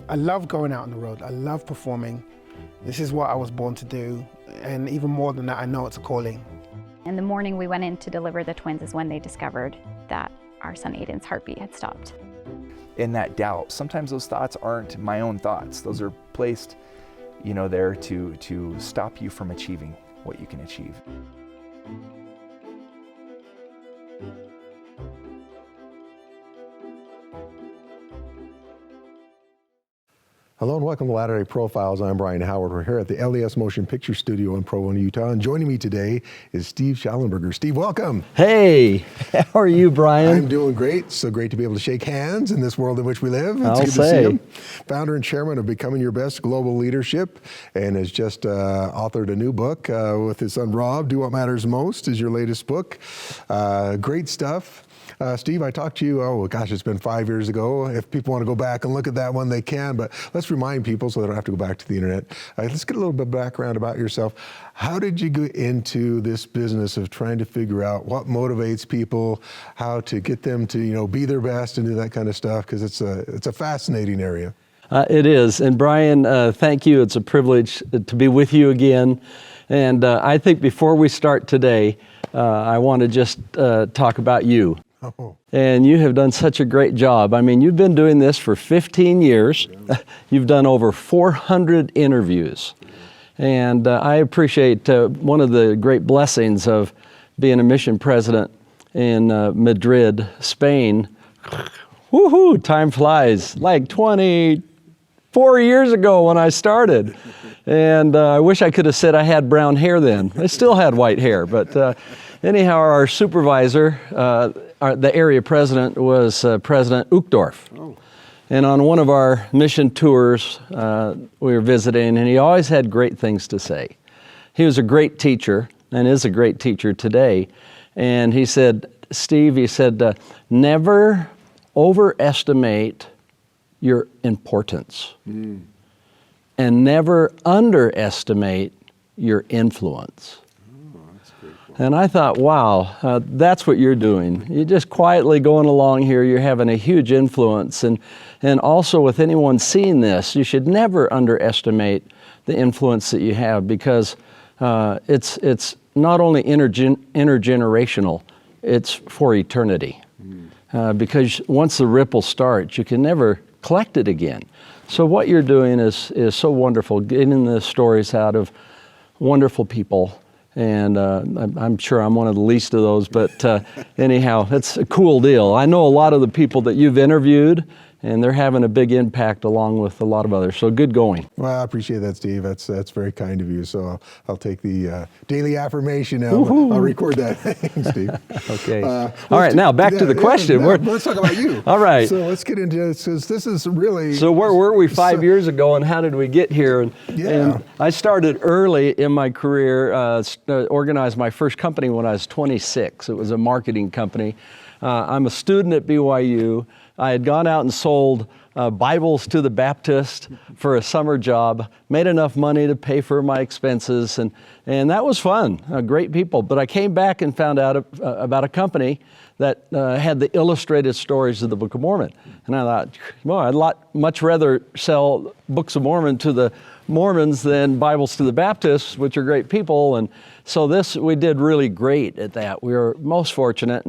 I love going out on the road. I love performing. This is what I was born to do. And even more than that, I know it's a calling. And the morning we went in to deliver the twins is when they discovered that our son Aiden's heartbeat had stopped. In that doubt, sometimes those thoughts aren't my own thoughts. Those are placed, there to stop you from achieving what you can achieve. Hello and welcome to Latter-day Profiles. I'm Brian Howard. We're here at the LES Motion Picture Studio in Provo, Utah. And joining me today is Steve Shallenberger. Steve, welcome. Hey, how are you, Brian? I'm doing great. So great to be able to shake hands in this world in which we live. It's I'll good say. to see you. Founder and chairman of Becoming Your Best Global Leadership, and has just authored a new book with his son Rob. Do What Matters Most is your latest book. Great stuff. Steve, I talked to you, it's been 5 years ago. If people want to go back and look at that one, they can, but let's remind people so they don't have to go back to the internet. Let's get a little bit of background about yourself. How did you get into this business of trying to figure out what motivates people, how to get them to, be their best and do that kind of stuff? Because it's a fascinating area. It is. And Brian, thank you. It's a privilege to be with you again. And I think before we start today, I want to just talk about you. Oh. And you have done such a great job. I mean, you've been doing this for 15 years. Yeah. You've done over 400 interviews. And I appreciate one of the great blessings of being a mission president in Madrid, Spain. Woohoo, time flies. Like 24 years ago when I started. And I wish I could have said I had brown hair then. I still had white hair, but anyhow, our supervisor, the area president, was President Uchtdorf. Oh. And on one of our mission tours, we were visiting, and he always had great things to say. He was a great teacher, and is a great teacher today. And he said, Steve, never overestimate your importance. Mm. And never underestimate your influence. And I thought, wow, that's what you're doing. You're just quietly going along here. You're having a huge influence. And also with anyone seeing this, you should never underestimate the influence that you have, because it's not only intergenerational, it's for eternity. Because once the ripple starts, you can never collect it again. So what you're doing is so wonderful, getting the stories out of wonderful people. And I'm sure I'm one of the least of those, but anyhow, it's a cool deal. I know a lot of the people that you've interviewed, and they're having a big impact along with a lot of others. So good going. Well, I appreciate that, Steve. That's very kind of you. So I'll take the daily affirmation now. I'll record that. Thanks, Steve. Okay. All right, now back to the question. Let's talk about you. All right. So let's get into it, because this is really... So where were we 5 years ago, and how did we get here? And I started early in my career, organized my first company when I was 26. It was a marketing company. I'm a student at BYU. I had gone out and sold Bibles to the Baptist for a summer job, made enough money to pay for my expenses, and that was fun, great people. But I came back and found out about a company that had the illustrated stories of the Book of Mormon. And I thought, well, I'd much rather sell Books of Mormon to the Mormons than Bibles to the Baptists, which are great people. And so we did really great at that. We were most fortunate.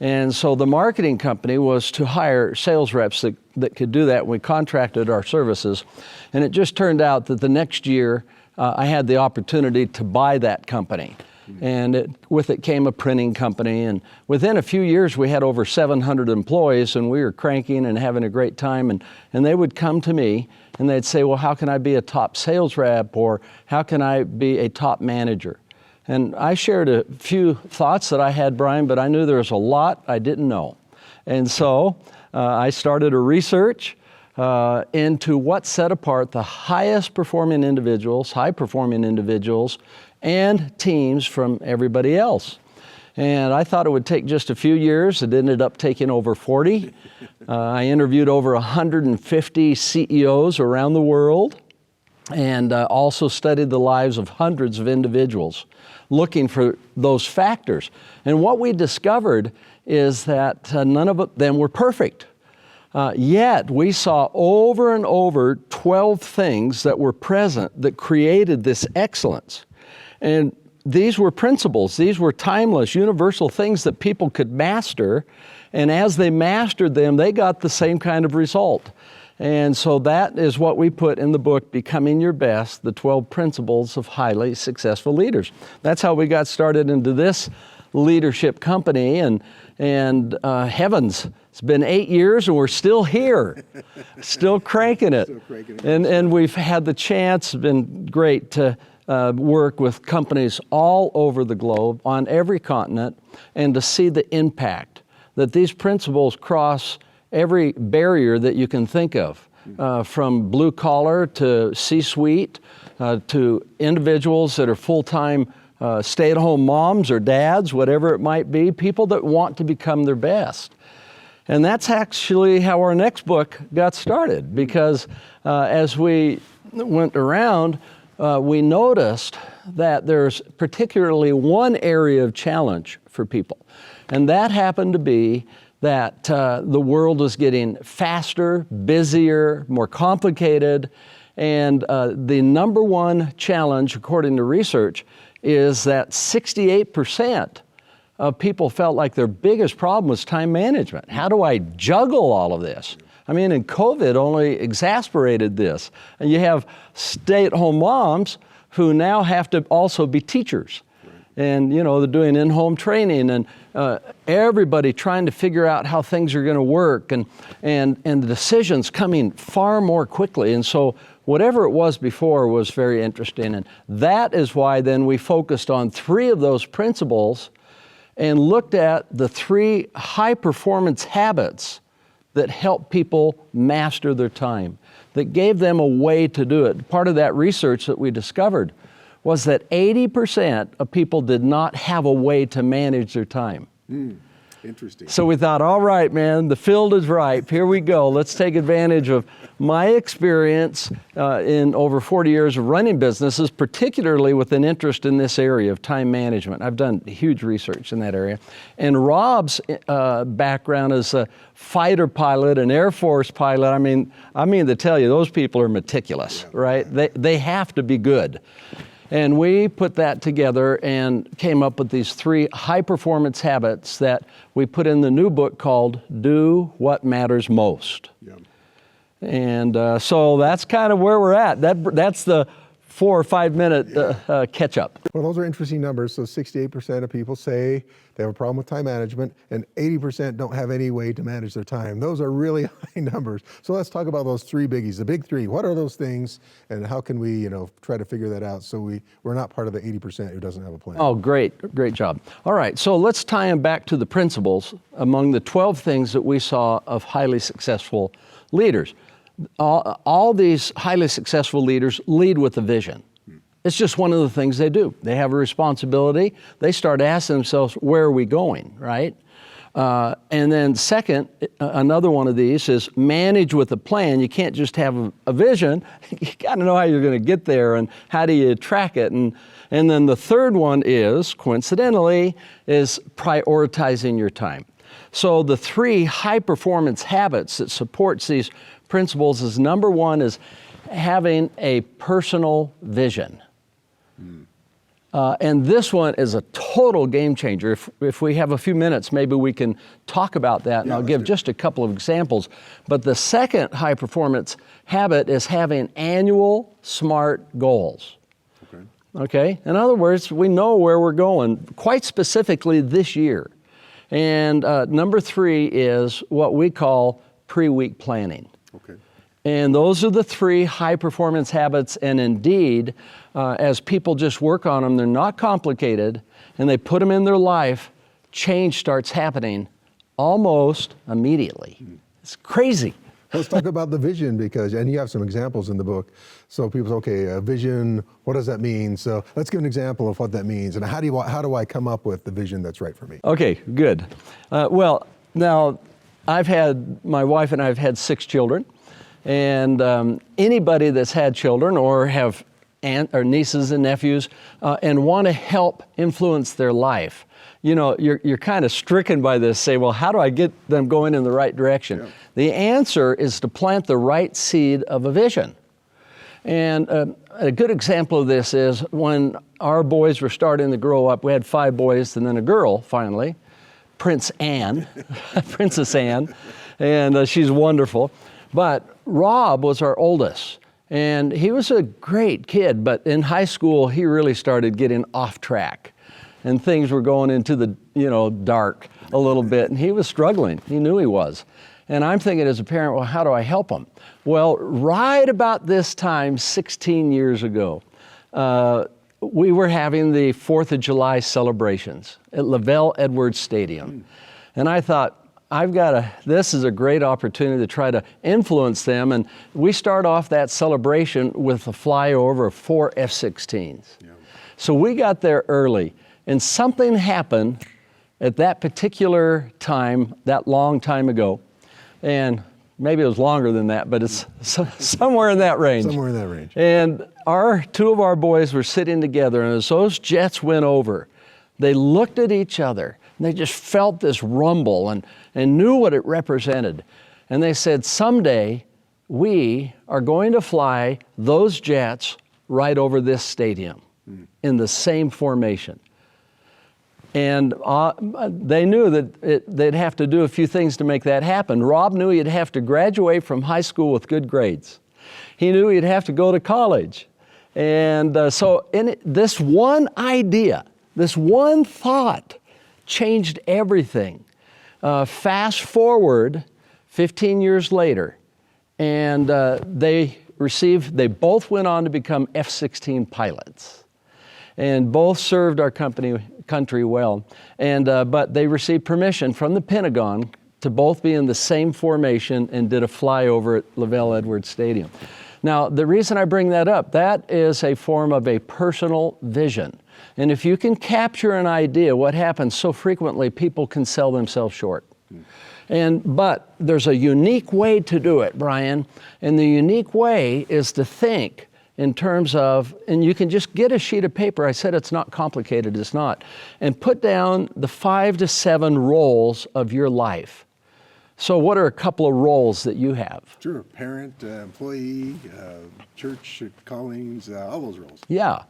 And so the marketing company was to hire sales reps that could do that. We contracted our services. And it just turned out that the next year, I had the opportunity to buy that company. And with it came a printing company. And within a few years, we had over 700 employees, and we were cranking and having a great time. And they would come to me, and they'd say, well, how can I be a top sales rep? Or how can I be a top manager? And I shared a few thoughts that I had, Brian, but I knew there was a lot I didn't know. And so I started a research into what set apart the highest performing individuals, high-performing individuals, and teams from everybody else. And I thought it would take just a few years. It ended up taking over 40. I interviewed over 150 CEOs around the world, and also studied the lives of hundreds of individuals, looking for those factors. And what we discovered is that none of them were perfect. Yet we saw over and over 12 things that were present that created this excellence. And these were principles. These were timeless, universal things that people could master. And as they mastered them, they got the same kind of result. And so that is what we put in the book, Becoming Your Best, the 12 Principles of Highly Successful Leaders. That's how we got started into this leadership company. And heavens, it's been 8 years and we're still here, still cranking it. And we've had the chance, it's been great to work with companies all over the globe, on every continent, and to see the impact that these principles cross every barrier that you can think of, from blue collar to C-suite, to individuals that are full-time stay-at-home moms or dads, whatever it might be, people that want to become their best. And that's actually how our next book got started, because as we went around, we noticed that there's particularly one area of challenge for people. And that happened to be that the world was getting faster, busier, more complicated. And the number one challenge, according to research, is that 68% of people felt like their biggest problem was time management. How do I juggle all of this? I mean, and COVID only exacerbated this. And you have stay-at-home moms who now have to also be teachers. And, you know, they're doing in-home training, and everybody trying to figure out how things are going to work, and the decisions coming far more quickly. And so whatever it was before was very interesting. And that is why then we focused on 3 of those principles and looked at the 3 high-performance habits that help people master their time, that gave them a way to do it. Part of that research that we discovered was that 80% of people did not have a way to manage their time. Interesting. So we thought, all right, man, the field is ripe. Here we go. Let's take advantage of my experience in over 40 years of running businesses, particularly with an interest in this area of time management. I've done huge research in that area. And Rob's background as a fighter pilot, an Air Force pilot, I mean to tell you, those people are meticulous, right? They have to be good. And we put that together and came up with these 3 high-performance habits that we put in the new book called Do What Matters Most. Yeah. And so that's kind of where we're at. That's the 4 or 5 minute catch up. Well, those are interesting numbers. So 68% of people say they have a problem with time management, and 80% don't have any way to manage their time. Those are really high numbers. So let's talk about those 3 biggies, the big 3. What are those things, and how can we, try to figure that out so we're not part of the 80% who doesn't have a plan? Oh, great job. All right, so let's tie them back to the principles among the 12 things that we saw of highly successful leaders. All these highly successful leaders lead with a vision. It's just one of the things they do. They have a responsibility. They start asking themselves, where are we going, right? And then second, another one of these is manage with a plan. You can't just have a vision. You got to know how you're going to get there and how do you track it. And then the third one is, coincidentally, is prioritizing your time. So the 3 high-performance habits that supports these principles is, number 1 is having a personal vision. And this one is a total game changer. If we have a few minutes, maybe we can talk about that, and I'll give just a couple of examples. But the second high-performance habit is having annual SMART goals. Okay? In other words, we know where we're going, quite specifically this year. And number 3 is what we call pre-week planning. Okay. And those are the 3 high-performance habits, and indeed, as people just work on them, they're not complicated, and they put them in their life, change starts happening almost immediately. It's crazy. Let's talk about the vision, and you have some examples in the book. So people say, okay, a vision, what does that mean? So let's give an example of what that means, and how do I come up with the vision that's right for me? Okay, good. Well, now, my wife and I have had 6 children, and anybody that's had children or have or nieces and nephews and want to help influence their life. You know, you're kind of stricken by this, say, well, how do I get them going in the right direction? Yeah. The answer is to plant the right seed of a vision. And a good example of this is when our boys were starting to grow up. We had 5 boys and then a girl, finally, Princess Anne, and she's wonderful. But Rob was our oldest, and he was a great kid, but in high school, he really started getting off track, and things were going into the, dark a little bit, and he was struggling. He knew he was. And I'm thinking as a parent, well, how do I help him? Well, right about this time, 16 years ago, we were having the 4th of July celebrations at Lavelle Edwards Stadium. And I thought, this is a great opportunity to try to influence them. And we start off that celebration with a flyover of 4 F-16s. Yeah. So we got there early, and something happened at that particular time, that long time ago. And maybe it was longer than that, but it's somewhere in that range. Somewhere in that range. And 2 of our boys were sitting together, and as those jets went over, they looked at each other, and they just felt this rumble and knew what it represented. And they said, someday we are going to fly those jets right over this stadium in the same formation. And they knew that they'd have to do a few things to make that happen. Rob knew he'd have to graduate from high school with good grades. He knew he'd have to go to college. And so this one idea, this one thought changed everything. Fast forward 15 years later, and they both went on to become F-16 pilots. And both served our country well. And but they received permission from the Pentagon to both be in the same formation and did a flyover at Lavelle Edwards Stadium. Now, the reason I bring that up, that is a form of a personal vision. And if you can capture an idea, what happens so frequently, people can sell themselves short. But there's a unique way to do it, Brian, and the unique way is to think in terms of, and you can just get a sheet of paper, I said it's not complicated, it's not, and put down the 5 to 7 roles of your life. So what are a couple of roles that you have? Sure, parent, employee, church callings, all those roles. Yeah,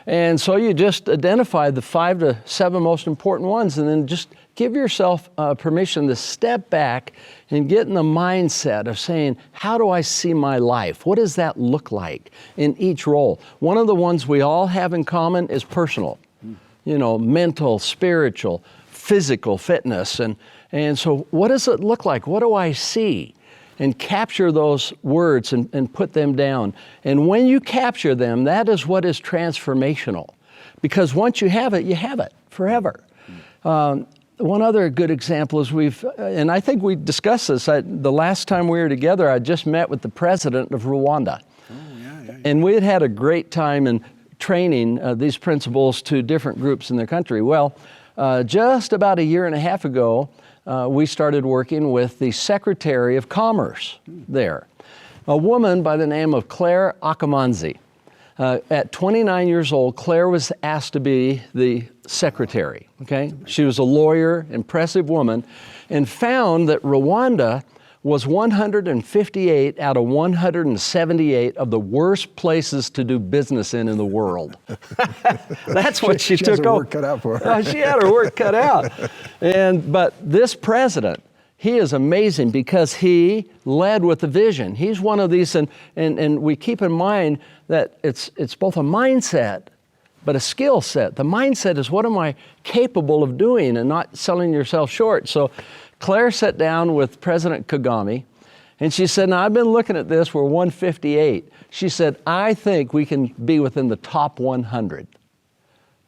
and so you just identify the 5 to 7 most important ones, and then just give yourself permission to step back and get in the mindset of saying, how do I see my life? What does that look like in each role? One of the ones we all have in common is personal, mental, spiritual, physical fitness. And so what does it look like? What do I see? And capture those words and put them down. And when you capture them, that is what is transformational. Because once you have it forever. One other good example is and I think we discussed this, the last time we were together, I just met with the president of Rwanda. Oh, yeah. And we had a great time in training these principles to different groups in the country. Well, just about a year and a half ago, we started working with the Secretary of Commerce there, a woman by the name of Claire Akamanzi. At 29 years old, Claire was asked to be the secretary, okay? She was a lawyer, impressive woman, and found that Rwanda was 158 out of 178 of the worst places to do business in the world. That's what she took over. She had her work cut out for her. She had her work cut out. But this president, he is amazing because he led with the vision. He's one of these, and we keep in mind that it's both a mindset, but a skill set. The mindset is, what am I capable of doing, and not selling yourself short. So Claire sat down with President Kagame, and she said, now I've been looking at this, we're 158. She said, I think we can be within the top 100.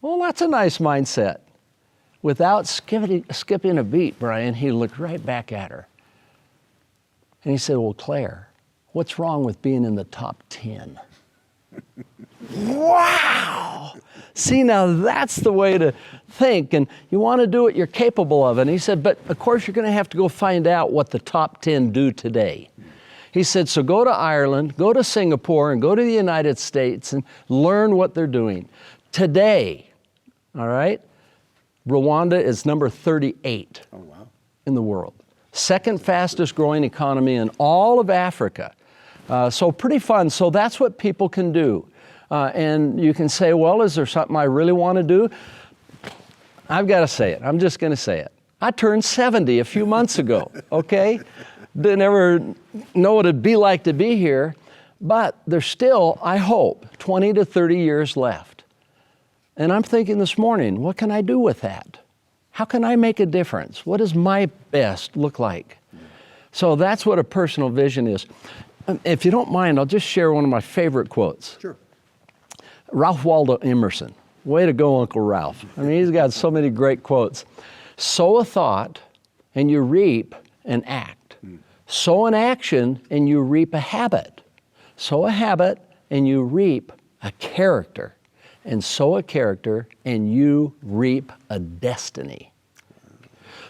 Well, that's a nice mindset. Without skipping a beat, Brian, he looked right back at her. And he said, well, Claire, what's wrong with being in the top 10? Wow! See, now that's the way to think, and you want to do what you're capable of. And he said, but of course you're going to have to go find out what the top 10 do today. He said, so go to Ireland, go to Singapore, and go to the United States and learn what they're doing. Today, all right, Rwanda is number 38 in the world. Second fastest growing economy in all of Africa. So pretty fun. So that's what people can do. And you can say, well, is there something I really want to do? I've got to say it. I'm just going to say it. I turned 70 a few months ago, okay? Didn't ever know what it'd be like to be here, but there's still, I hope, 20 to 30 years left. And I'm thinking this morning, what can I do with that? How can I make a difference? What does my best look like? So that's what a personal vision is. If you don't mind, I'll just share one of my favorite quotes. Sure. Ralph Waldo Emerson. Way to go, Uncle Ralph. I mean, he's got so many great quotes. Sow a thought, and you reap an act. Sow an action, and you reap a habit. Sow a habit, and you reap a character. And sow a character, and you reap a destiny.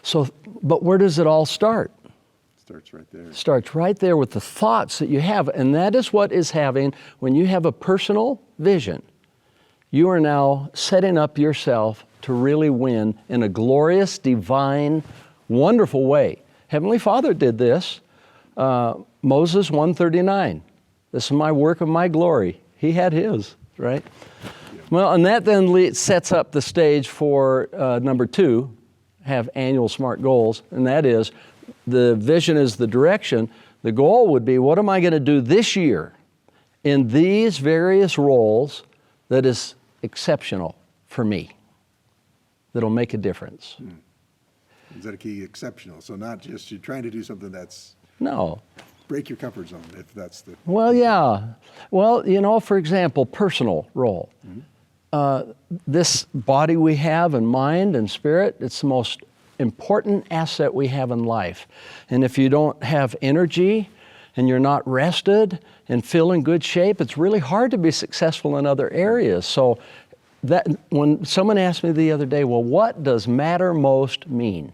So, but where does it all start? Starts right there. Starts right there with the thoughts that you have. And that is what is having, when you have a personal vision, you are now setting up yourself to really win in a glorious, divine, wonderful way. Heavenly Father did this. Moses 139. This is my work of my glory. He had his, right? Well, and that then sets up the stage for number 2, have annual SMART goals, and that is the vision is the direction. The goal would be, what am I going to do this year in these various roles that is exceptional for me, that'll make a difference? Is that a key? Exceptional. So not just you're trying to do something that's No. break your comfort zone, if that's the... Well, yeah. Well, you know, for example, personal role. This body we have and mind and spirit, it's the most important asset we have in life. And if you don't have energy and you're not rested and feel in good shape, it's really hard to be successful in other areas. So that when someone asked me the other day, well, what does matter most mean?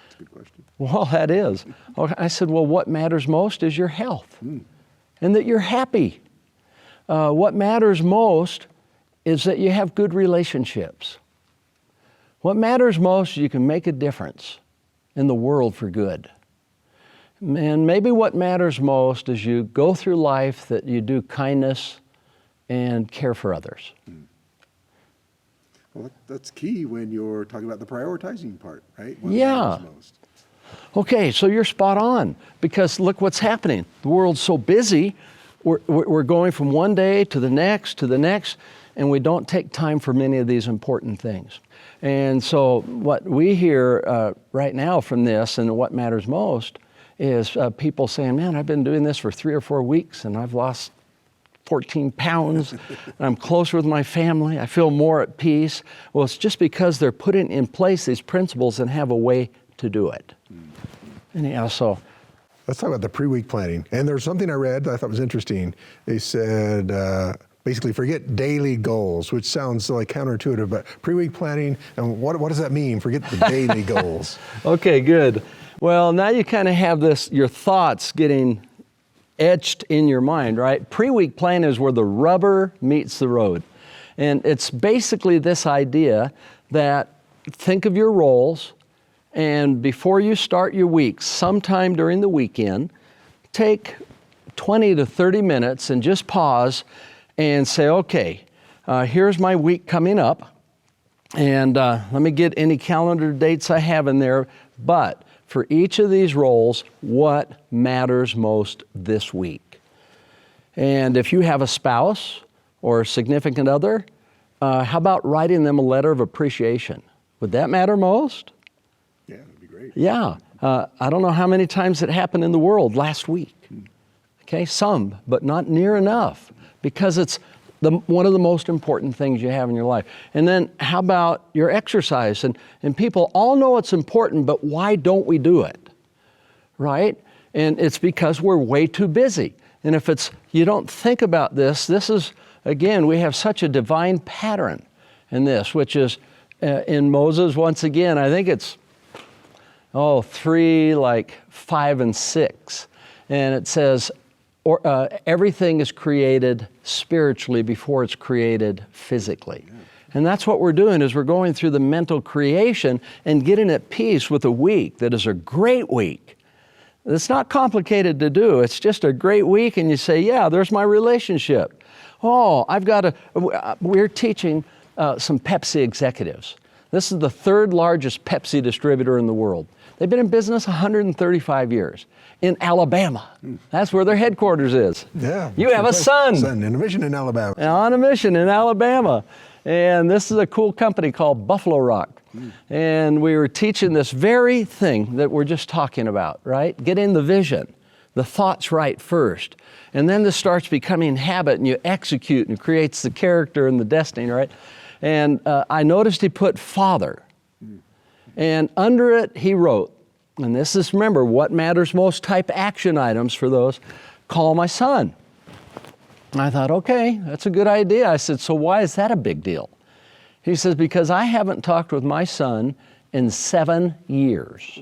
That's a good question. Well, that is. I said, well, what matters most is your health and that you're happy. What matters most is that you have good relationships. What matters most is you can make a difference in the world for good. And maybe what matters most is you go through life that you do kindness and care for others. Well, that's key when you're talking about the prioritizing part, right? What Yeah. matters most. Okay, so you're spot on, because look what's happening. The world's so busy, we're going from one day to the next, and we don't take time for many of these important things. And so what we hear right now from this, and what matters most, is people saying, man, I've been doing this for 3 or 4 weeks, and I've lost 14 pounds, and I'm closer with my family, I feel more at peace. Well, it's just because they're putting in place these principles and have a way to do it. Anyhow, so... Let's talk about the pre-week planning. And there's something I read that I thought was interesting. They said, basically forget daily goals, which sounds like counterintuitive, but pre-week planning, and what does that mean? Forget the daily goals. Okay, good. Well, now you kind of have this, your thoughts getting etched in your mind, right? Pre-week plan is where the rubber meets the road. And it's basically this idea that think of your roles, and before you start your week, sometime during the weekend, take 20 to 30 minutes and just pause and say, okay, here's my week coming up, and let me get any calendar dates I have in there, but for each of these roles, what matters most this week? And if you have a spouse or a significant other, how about writing them a letter of appreciation? Would that matter most? Yeah, that'd be great. Yeah. I don't know how many times it happened in the world last week. Okay, some, but not near enough, because it's one of the most important things you have in your life. And then how about your exercise? And people all know it's important, but why don't we do it? Right? And it's because we're way too busy. And if you don't think about this is, again, we have such a divine pattern in this, which is in Moses, once again, I think it's 3, 5, and 6. and it says, everything is created spiritually before it's created physically. And that's what we're doing, is we're going through the mental creation and getting at peace with a week that is a great week. It's not complicated to do. It's just a great week, and you say, yeah, there's my relationship. Oh, we're teaching some Pepsi executives. This is the third largest Pepsi distributor in the world. They've been in business 135 years in Alabama. That's where their headquarters is. Yeah. You have a son. Son in a mission in Alabama. On a mission in Alabama. And this is a cool company called Buffalo Rock. And we were teaching this very thing that we're just talking about, right? Getting the vision, the thoughts right first. And then this starts becoming habit, and you execute, and it creates the character and the destiny, right? And I noticed he put Father. And under it, he wrote, and this is, remember, what matters most type action items for those, call my son. And I thought, okay, that's a good idea. I said, so why is that a big deal? He says, because I haven't talked with my son in 7 years.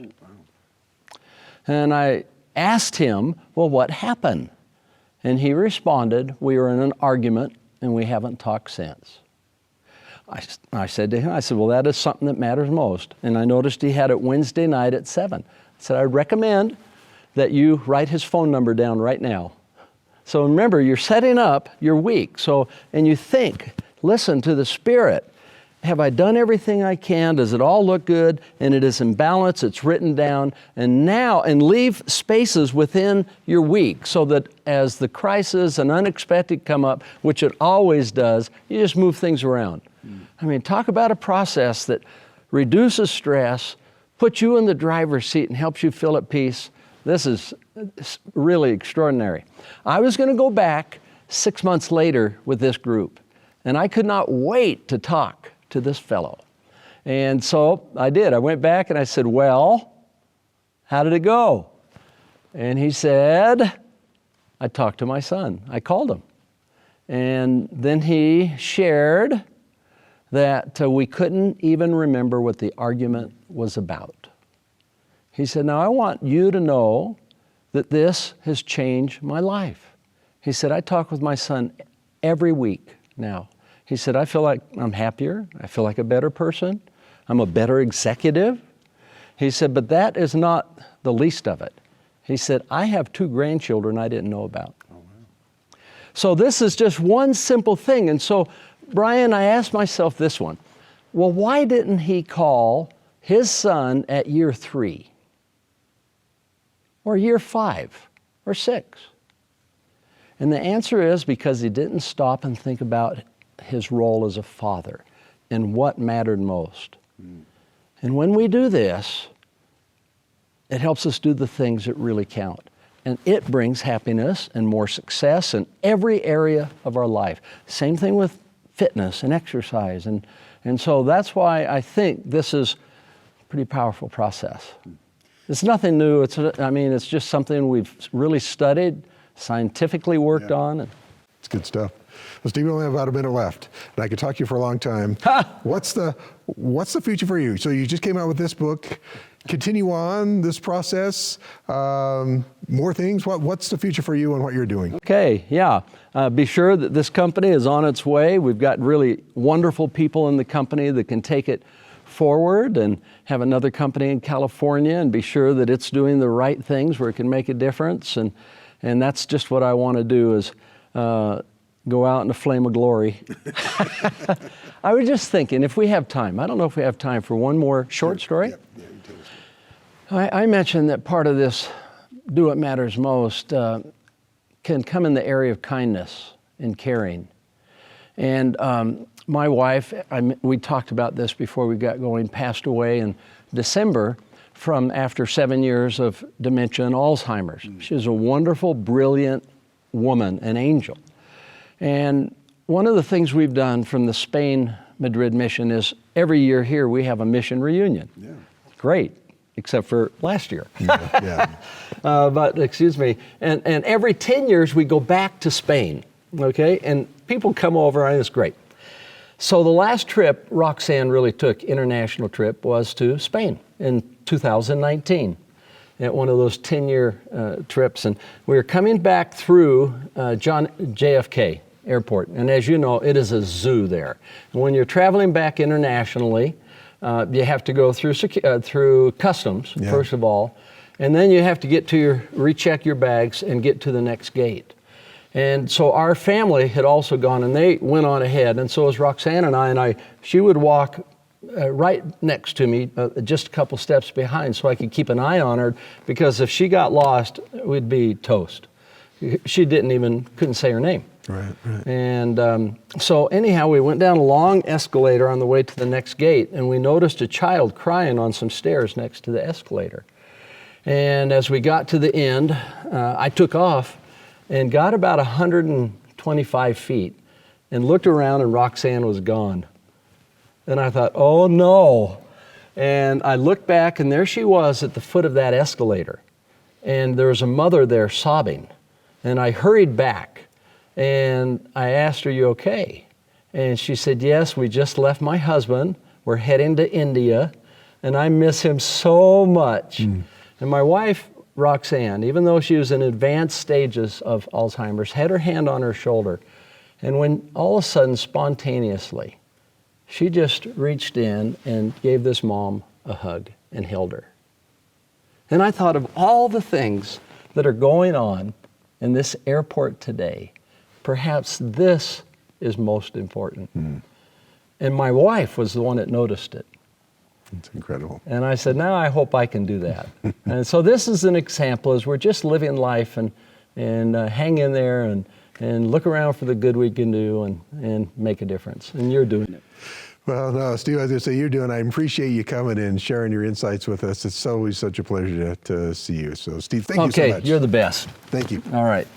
And I asked him, well, what happened? And he responded, we were in an argument and we haven't talked since. I said to him, well, that is something that matters most. And I noticed he had it Wednesday night at 7. I said, I recommend that you write his phone number down right now. So remember, you're setting up your week. And you think, listen to the Spirit. Have I done everything I can? Does it all look good? And it is in balance, it's written down. And leave spaces within your week so that as the crisis and unexpected come up, which it always does, you just move things around. I mean, talk about a process that reduces stress, puts you in the driver's seat and helps you feel at peace. This is really extraordinary. I was going to go back 6 months later with this group, and I could not wait to talk to this fellow. And so I did. I went back and I said, well, how did it go? And he said, I talked to my son. I called him. And then he shared that we couldn't even remember what the argument was about. He said, now I want you to know that this has changed my life. He said, I talk with my son every week now. He said, I feel like I'm happier. I feel like a better person. I'm a better executive. He said, but that is not the least of it. He said, I have 2 grandchildren I didn't know about. Oh, wow. So this is just one simple thing. And so, Brian, I asked myself this one. Well, why didn't he call his son at year 3? Or year 5? Or 6? And the answer is because he didn't stop and think about his role as a father and what mattered most. And when we do this, it helps us do the things that really count. And it brings happiness and more success in every area of our life. Same thing with fitness and exercise. And so that's why I think this is a pretty powerful process. It's nothing new. It's just something we've really studied, scientifically worked on. It's good stuff. Well, Steve, we only have about a minute left, and I could talk to you for a long time. What's the future for you? So you just came out with this book. Continue on this process. More things. What's the future for you and what you're doing? Okay, yeah. Be sure that this company is on its way. We've got really wonderful people in the company that can take it forward, and have another company in California, and be sure that it's doing the right things where it can make a difference. And that's just what I want to do, is go out in a flame of glory. I was just thinking, if we have time, I don't know if we have time for one more short story. Yeah, you tell us. I mentioned that part of this Do What Matters Most can come in the area of kindness and caring. And my wife, we talked about this before we got going, passed away in December from after 7 years of dementia and Alzheimer's. She was a wonderful, brilliant woman, an angel. And one of the things we've done from the Spain-Madrid mission is every year here we have a mission reunion. Yeah. Great, except for last year. Yeah. But excuse me, and every 10 years we go back to Spain, okay? And people come over, and it's great. So the last trip Roxanne really took, international trip, was to Spain in 2019. at one of those 10-year trips, and we were coming back through JFK Airport, and as you know, it is a zoo there. And when you're traveling back internationally, you have to go through customs, first of all, and then you have to recheck your bags and get to the next gate. And so our family had also gone, and they went on ahead, and so was Roxanne and I, she would walk right next to me, just a couple steps behind, so I could keep an eye on her, because if she got lost, we'd be toast. She couldn't say her name. Right. And so anyhow, we went down a long escalator on the way to the next gate, and we noticed a child crying on some stairs next to the escalator. And as we got to the end, I took off and got about 125 feet and looked around, and Roxanne was gone. And I thought, oh no. And I looked back, and there she was at the foot of that escalator. And there was a mother there sobbing. And I hurried back, and I asked her, "You okay?" And she said, "Yes, we just left my husband. We're heading to India, and I miss him so much." And my wife, Roxanne, even though she was in advanced stages of Alzheimer's, had her hand on her shoulder. And when all of a sudden, spontaneously, she just reached in and gave this mom a hug and held her. And I thought of all the things that are going on in this airport today. Perhaps this is most important. And my wife was the one that noticed it. It's incredible. And I said, now I hope I can do that. And so this is an example as we're just living life and hang in there and look around for the good we can do and make a difference. And you're doing it. Well, no, Steve, as I say, you're doing, I appreciate you coming and sharing your insights with us. It's always such a pleasure to see you. So, Steve, thank you so much. Okay, you're the best. Thank you. All right.